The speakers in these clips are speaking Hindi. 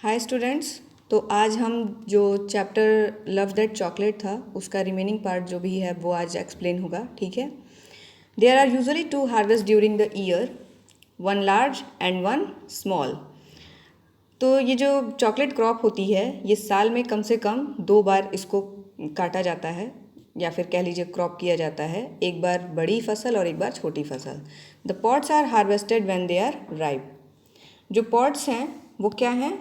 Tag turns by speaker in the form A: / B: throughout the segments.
A: Hi students. तो आज हम जो चैप्टर लव दैट चॉकलेट था उसका रिमेनिंग पार्ट जो भी है वो आज एक्सप्लेन होगा। ठीक है। There are usually two harvest during the year, one large and one small. तो ये जो चॉकलेट क्रॉप होती है ये साल में कम से कम 2 बार इसको काटा जाता है या फिर कह लीजिए क्रॉप किया जाता है। एक बार बड़ी फसल और एक बार छोटी फसल। The pods are harvested when they are ripe. जो पॉट्स हैं वो क्या हैं,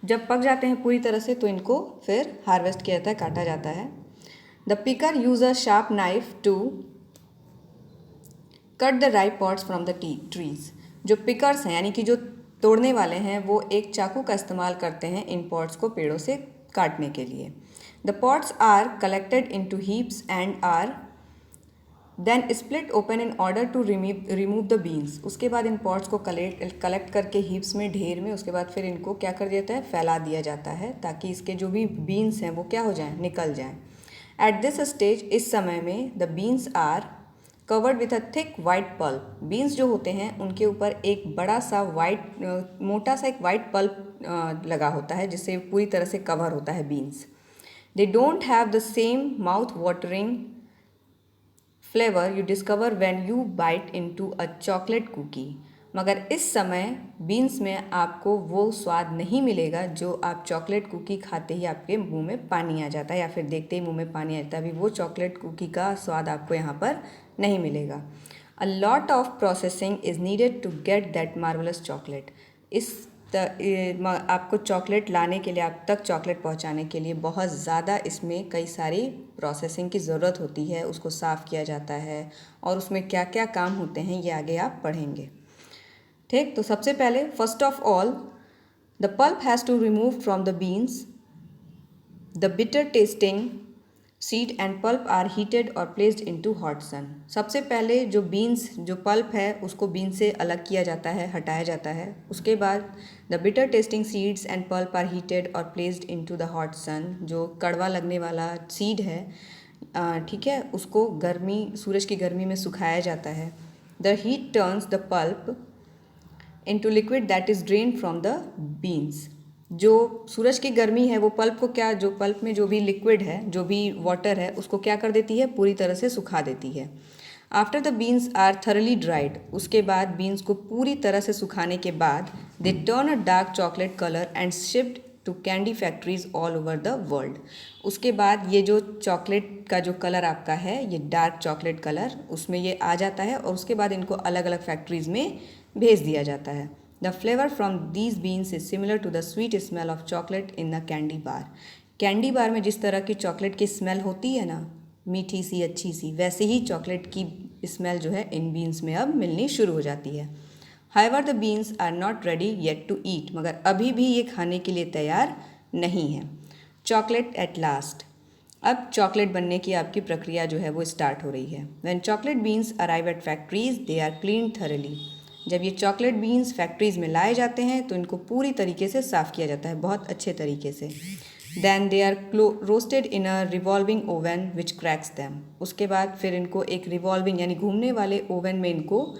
A: जब पक जाते हैं पूरी तरह से तो इनको फिर हार्वेस्ट किया जाता है, काटा जाता है। The picker use a sharp knife to cut the ripe pods from the trees. जो पिकर्स हैं यानी कि जो तोड़ने वाले हैं वो एक चाकू का इस्तेमाल करते हैं इन पॉट्स को पेड़ों से काटने के लिए। The pods are collected into heaps and are then split open in order to remove the beans. उसके बाद इन पॉट्स को कलेक्ट करके हीप्स में, ढेर में, उसके बाद फिर इनको क्या कर दिया जाता है, फैला दिया जाता है ताकि इसके जो भी बीन्स हैं वो क्या हो जाएं, निकल जाएं। एट दिस स्टेज, इस समय में, the beans are covered with a thick white pulp. Beans जो होते हैं उनके ऊपर एक बड़ा सा मोटा सा एक वाइट पल्प लगा होता है जिससे पूरी तरह से कवर होता है beans. They don't have the same mouth watering flavour you discover when you bite into a chocolate cookie. मगर इस समय बीन्स में आपको वो स्वाद नहीं मिलेगा जो आप चॉकलेट कुकी खाते ही आपके मुंह में पानी आ जाता है या फिर देखते ही मुंह में पानी आ जाता है। अभी वो चॉकलेट कुकी का स्वाद आपको यहाँ पर नहीं मिलेगा। A lot of processing is needed to get that marvellous chocolate. आपको चॉकलेट लाने के लिए, आप तक चॉकलेट पहुंचाने के लिए बहुत ज़्यादा इसमें कई सारी प्रोसेसिंग की ज़रूरत होती है। उसको साफ़ किया जाता है और उसमें क्या क्या काम होते हैं ये आगे आप पढ़ेंगे। ठीक, तो सबसे पहले first of all the pulp has to remove from the beans. The bitter tasting seed and pulp are heated और प्लेस्ड इनटू हॉट सन। सबसे पहले जो बीन्स, जो पल्प है उसको बीन से अलग किया जाता है, हटाया जाता है। उसके बाद the bitter tasting seeds and pulp are heated और placed into the hot sun. जो कड़वा लगने वाला सीड है, ठीक है, उसको सूरज की गर्मी में सुखाया जाता है। The heat turns the pulp into liquid that is drain from the beans. जो सूरज की गर्मी है वो पल्प को क्या, जो पल्प में जो भी लिक्विड है, जो भी वाटर है, उसको क्या कर देती है, पूरी तरह से सुखा देती है। After the beans are thoroughly dried, उसके बाद बीन्स को पूरी तरह से सुखाने के बाद they turn a dark chocolate colour and shift to candy factories all over the world. उसके बाद ये जो चॉकलेट का जो कलर आपका है, ये डार्क चॉकलेट कलर, उसमें ये आ जाता है और उसके बाद इनको अलग अलग फैक्ट्रीज में भेज दिया जाता है। The flavor from these beans is similar to the sweet smell of chocolate in a candy bar. Candy bar में जिस तरह की चॉकलेट की स्मेल होती है ना, मीठी सी, अच्छी सी, वैसे ही चॉकलेट की स्मेल जो है इन बीन्स में अब मिलनी शुरू हो जाती है। However, the beans are not ready yet to eat. मगर अभी भी ये खाने के लिए तैयार नहीं है। चॉकलेट एट लास्ट, अब चॉकलेट बनने की आपकी प्रक्रिया जो है वो स्टार्ट हो रही है। When chocolate beans arrive at factories, they are cleaned thoroughly. जब ये चॉकलेट बीन्स फैक्ट्रीज़ में लाए जाते हैं तो इनको पूरी तरीके से साफ़ किया जाता है, बहुत अच्छे तरीके से। Then they are roasted in a revolving oven which cracks them. उसके बाद फिर इनको एक रिवॉल्विंग यानी घूमने वाले ओवन में इनको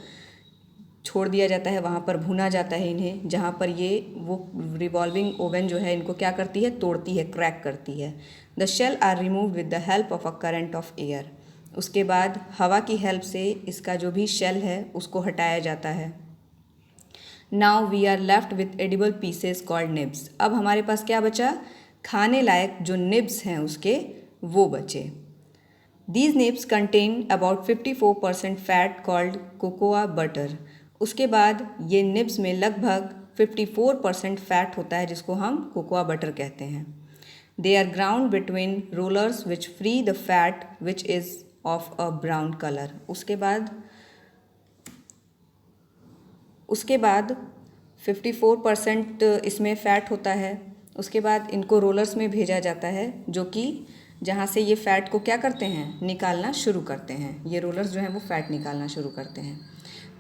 A: छोड़ दिया जाता है, वहाँ पर भुना जाता है इन्हें, जहाँ पर ये वो रिवॉल्विंग ओवन जो है इनको क्या करती है, तोड़ती है, क्रैक करती है। The shell are remove with the help of a current of air. उसके बाद हवा की हेल्प से इसका जो भी शेल है उसको हटाया जाता है। Now we are left with edible pieces called nibs. अब हमारे पास क्या बचा, खाने लायक जो निब्स हैं उसके, वो बचे। These nibs contain about 54% fat called cocoa butter. उसके बाद ये निब्स में लगभग 54% फैट होता है जिसको हम कोकोआ बटर कहते हैं। They are ground between rollers which free the fat which is of a brown colour. उसके बाद 54% इसमें फ़ैट होता है। उसके बाद इनको रोलर्स में भेजा जाता है जो कि जहाँ से ये फ़ैट को क्या करते हैं, निकालना शुरू करते हैं। ये रोलर्स जो हैं वो फ़ैट निकालना शुरू करते हैं।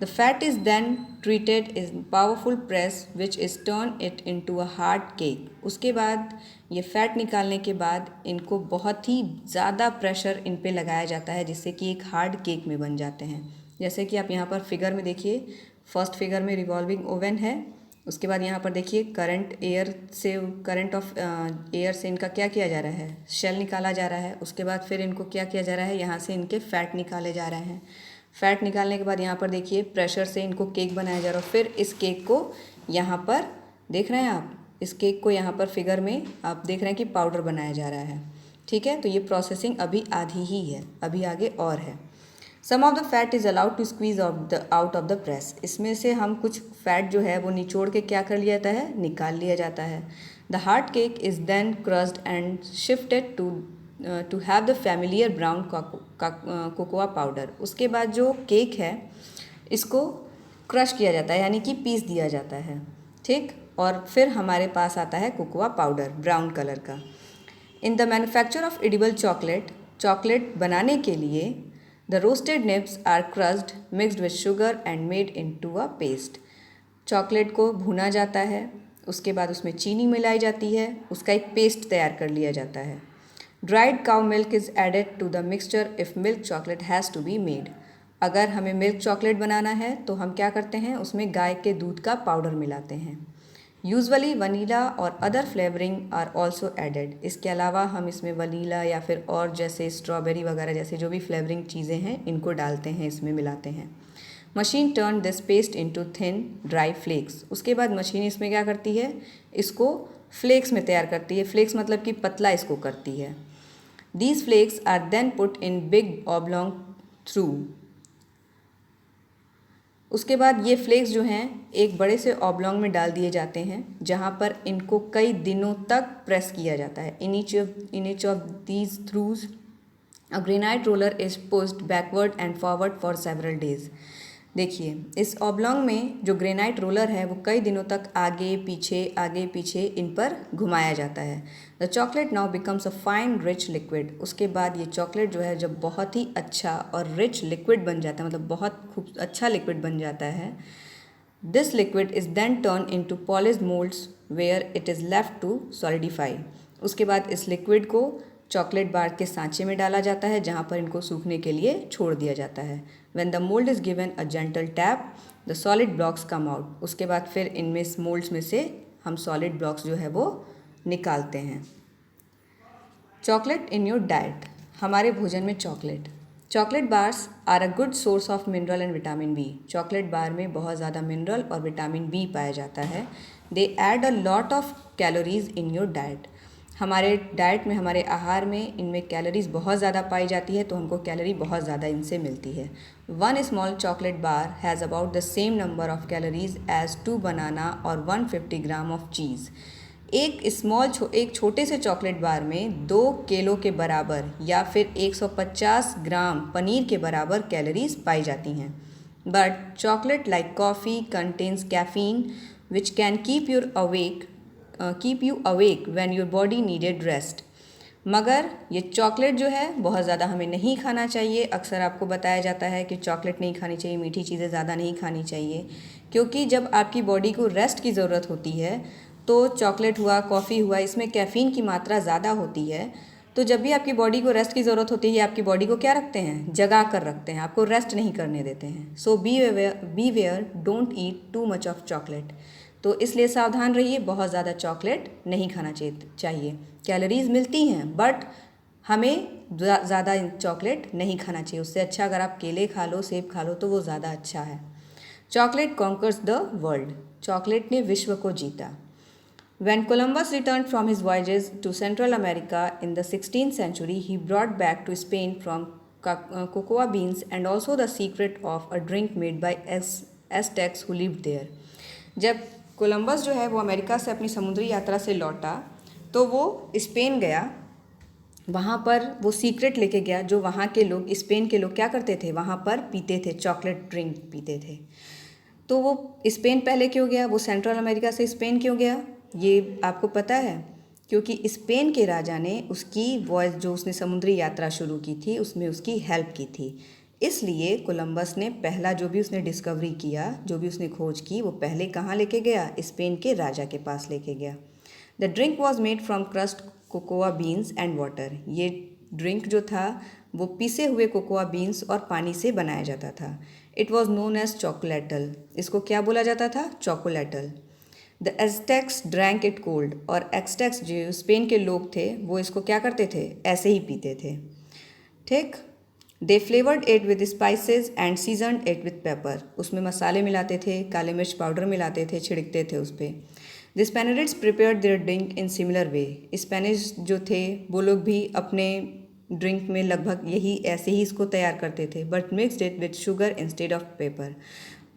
A: The fat is then treated in powerful press which is turn it into a hard cake. उसके बाद ये फ़ैट निकालने के बाद इनको बहुत ही ज़्यादा प्रेशर इन पे लगाया जाता है जिससे कि एक हार्ड केक में बन जाते हैं। जैसे कि आप यहाँ पर फिगर में देखिए, फर्स्ट फिगर में रिवॉल्विंग ओवन है, उसके बाद यहाँ पर देखिए करंट ऑफ एयर से इनका क्या किया जा रहा है, शेल निकाला जा रहा है। उसके बाद फिर इनको क्या किया जा रहा है, यहाँ से इनके फैट निकाले जा रहे हैं। फैट निकालने के बाद यहाँ पर देखिए प्रेशर से इनको केक बनाया जा रहा है। फिर इस केक को यहाँ पर देख रहे हैं आप, इस केक को यहाँ पर फिगर में आप देख रहे हैं कि पाउडर बनाया जा रहा है। ठीक है, तो ये प्रोसेसिंग अभी आधी ही है, अभी आगे और है। Some of the fat is allowed to squeeze out of the press. इसमें से हम कुछ फैट जो है वो निचोड़ के क्या कर लिया जाता है, निकाल लिया जाता है। The hard cake is then crushed and shifted to have the familiar brown cocoa powder. उसके बाद जो केक है इसको क्रश किया जाता है, यानी कि पीस दिया जाता है। ठीक, और फिर हमारे पास आता है कोकोआ पाउडर ब्राउन कलर का। In the manufacture of edible chocolate बनाने के लिए the roasted nibs are crushed mixed with sugar and made into a paste. Chocolate को भुना जाता है, उसके बाद उसमें चीनी मिलाई जाती है, उसका एक पेस्ट तैयार कर लिया जाता है। Dried cow milk is added to the mixture if milk chocolate has to be made. अगर हमें मिल्क चॉकलेट बनाना है तो हम क्या करते हैं, उसमें गाय के दूध का पाउडर मिलाते हैं। यूजुअली वनीला और other flavouring are also added. इसके अलावा हम इसमें वनीला या फिर और जैसे स्ट्रॉबेरी वगैरह जैसे जो भी फ्लेवरिंग चीज़ें हैं इनको डालते हैं, इसमें मिलाते हैं। Machine turn this paste into thin dry flakes. उसके बाद मशीन इसमें क्या करती है, इसको फ्लेक्स में तैयार करती है। फ्लेक्स मतलब कि पतला इसको करती है। These flakes are then put in big oblong through. उसके बाद ये फ्लेक्स जो हैं एक बड़े से ऑब्लॉन्ग में डाल दिए जाते हैं, जहाँ पर इनको कई दिनों तक प्रेस किया जाता है। In each of these throughs a granite roller is pushed backward and forward for several days. देखिए, इस ऑब्लॉन्ग में जो ग्रेनाइट रोलर है वो कई दिनों तक आगे पीछे इन पर घुमाया जाता है। The chocolate now becomes a fine rich liquid. उसके बाद ये चॉकलेट जो है जब बहुत ही अच्छा और रिच लिक्विड बन जाता है, मतलब बहुत खूब अच्छा लिक्विड बन जाता है, this liquid is then turn into polished moulds where it is left to solidify. उसके बाद इस लिक्विड को चॉकलेट बार के सांचे में डाला जाता है, जहाँ पर इनको सूखने के लिए छोड़ दिया जाता है। When the mold is given a gentle tap, the solid blocks come out. उसके बाद फिर इनमें मोल्ड्स में से हम सॉलिड ब्लॉक्स जो है वो निकालते हैं। Chocolate in your diet. हमारे भोजन में chocolate bars are a good source of mineral and vitamin B. Chocolate bar में बहुत ज़्यादा मिनरल और विटामिन बी पाया जाता है। They add a lot of calories in your diet. हमारे डाइट में, हमारे आहार में इनमें कैलोरीज बहुत ज़्यादा पाई जाती है, तो हमको कैलोरी बहुत ज़्यादा इनसे मिलती है। 1 small chocolate bar has about the same number of calories as 2 banana और 150 ग्राम ऑफ चीज़। एक छोटे से चॉकलेट बार में 2 किलो के बराबर या फिर 150 ग्राम पनीर के बराबर कैलोरीज पाई जाती हैं। But chocolate like coffee contains caffeine which can keep you awake when your body needed rest. मगर ये चॉकलेट जो है बहुत ज़्यादा हमें नहीं खाना चाहिए। अक्सर आपको बताया जाता है कि चॉकलेट नहीं खानी चाहिए, मीठी चीज़ें ज़्यादा नहीं खानी चाहिए, क्योंकि जब आपकी बॉडी को रेस्ट की ज़रूरत होती है तो चॉकलेट हुआ, कॉफ़ी हुआ, इसमें कैफ़ीन की मात्रा ज़्यादा होती है। तो जब भी आपकी बॉडी को रेस्ट की ज़रूरत होती है, आपकी बॉडी को क्या रखते हैं, जगा कर रखते हैं, आपको रेस्ट नहीं करने देते हैं। So beware don't eat too much of chocolate. तो इसलिए सावधान रहिए, बहुत ज़्यादा चॉकलेट नहीं खाना चाहिए। कैलोरीज मिलती हैं बट हमें ज़्यादा चॉकलेट नहीं खाना चाहिए। उससे अच्छा अगर आप केले खा लो, सेब खा लो तो वो ज़्यादा अच्छा है। Chocolate conquers the world. Chocolate ने विश्व को जीता। When Columbus returned from his voyages to Central America in the 16th century, he brought back to Spain from cocoa beans and also the secret of a drink made by Aztecs who lived there. जब कोलंबस जो है वो अमेरिका से अपनी समुद्री यात्रा से लौटा तो वो स्पेन गया। वहाँ पर वो सीक्रेट लेके गया जो वहाँ के लोग, स्पेन के लोग क्या करते थे, वहाँ पर पीते थे, चॉकलेट ड्रिंक पीते थे। तो वो स्पेन पहले क्यों गया, वो सेंट्रल अमेरिका से स्पेन क्यों गया, ये आपको पता है? क्योंकि स्पेन के राजा ने उसकी वॉयस, जो उसने समुद्री यात्रा शुरू की थी, उसमें उसकी हेल्प की थी। इसलिए कोलंबस ने पहला जो भी उसने डिस्कवरी किया, जो भी उसने खोज की, वो पहले कहाँ लेके गया, स्पेन के राजा के पास लेके गया। The drink was made from crust cocoa beans and water. ये ड्रिंक जो था वो पीसे हुए कोकोआ बीन्स और पानी से बनाया जाता था। It was known as chocolatl. इसको क्या बोला जाता था, chocolatl. The Aztecs drank it cold, और एज़टेक्स जो स्पेन के लोग थे वो इसको क्या करते थे, ऐसे ही पीते थे। ठीक। They flavoured it with spices and seasoned it with pepper, उसमें मसाले मिलाते थे, काले मिर्च पाउडर मिलाते थे, छिड़कते थे उस पर। The Spanish prepared their drink in similar way, Spanish जो थे वो लोग भी अपने ड्रिंक में लगभग यही ऐसे ही इसको तैयार करते थे, but mixed it with sugar instead of paper,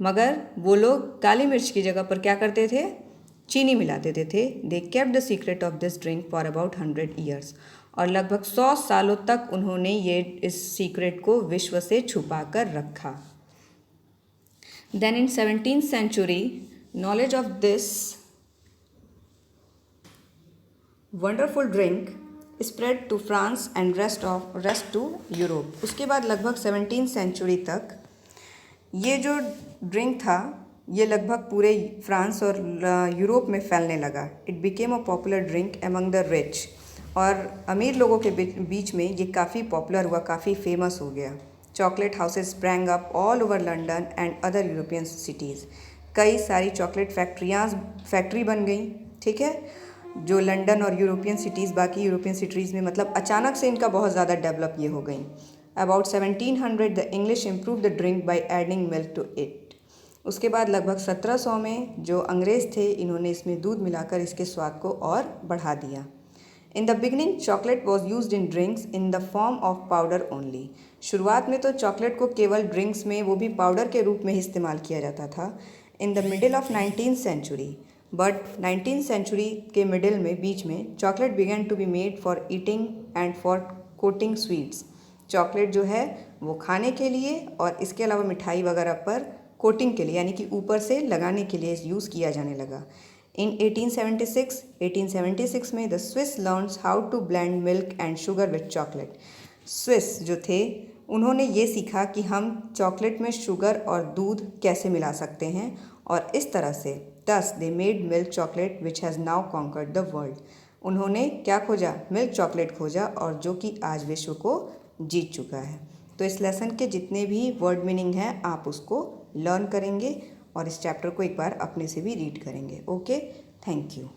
A: मगर वो लोग काली मिर्च की जगह पर क्या करते थे, चीनी मिला देते थे। They kept the secret of this drink for about 100 years, और लगभग 100 सालों तक उन्होंने ये इस सीक्रेट को विश्व से छुपा कर रखा। Then in 17th century knowledge of this wonderful drink spread to France and rest to Europe. उसके बाद लगभग 17th century तक ये जो ड्रिंक था ये लगभग पूरे फ्रांस और यूरोप में फैलने लगा। It became a popular drink among the rich, और अमीर लोगों के बीच में ये काफ़ी पॉपुलर हुआ, काफ़ी फेमस हो गया। Chocolate houses sprang up all over London and other European cities, कई सारी चॉकलेट फैक्ट्री बन गई। ठीक है, जो लंदन और यूरोपियन सिटीज़, बाकी यूरोपियन सिटीज़ में मतलब अचानक से इनका बहुत ज़्यादा डेवलप ये हो गई। About 1700 the English improve the drink by adding milk to it. उसके बाद लगभग 1700 में जो अंग्रेज़ थे इन्होंने इसमें दूध मिलाकर इसके स्वाद को और बढ़ा दिया। In the beginning chocolate was use in drinks in the form of powder only. शुरुआत में तो चॉकलेट को केवल ड्रिंक्स में, वो भी पाउडर के रूप में ही इस्तेमाल किया जाता था। In the middle of 19th century, but 19th century के मिडिल में, बीच में, chocolate began to be made for eating and for coating sweets. Chocolate जो है वो खाने के लिए और इसके अलावा मिठाई वगैरह पर कोटिंग के लिए, यानी कि ऊपर से लगाने के लिए यूज़ किया जाने लगा। इन 1876 में the Swiss learns how to blend milk and sugar with chocolate. Swiss जो थे उन्होंने ये सीखा कि हम चॉकलेट में शुगर और दूध कैसे मिला सकते हैं, और इस तरह से thus they made milk chocolate which has now conquered the world. उन्होंने क्या खोजा, मिल्क चॉकलेट खोजा, और जो कि आज विश्व को जीत चुका है। तो इस लेसन के जितने भी वर्ड मीनिंग हैं आप उसको लर्न करेंगे और इस चैप्टर को एक बार अपने से भी रीड करेंगे। Okay, thank you.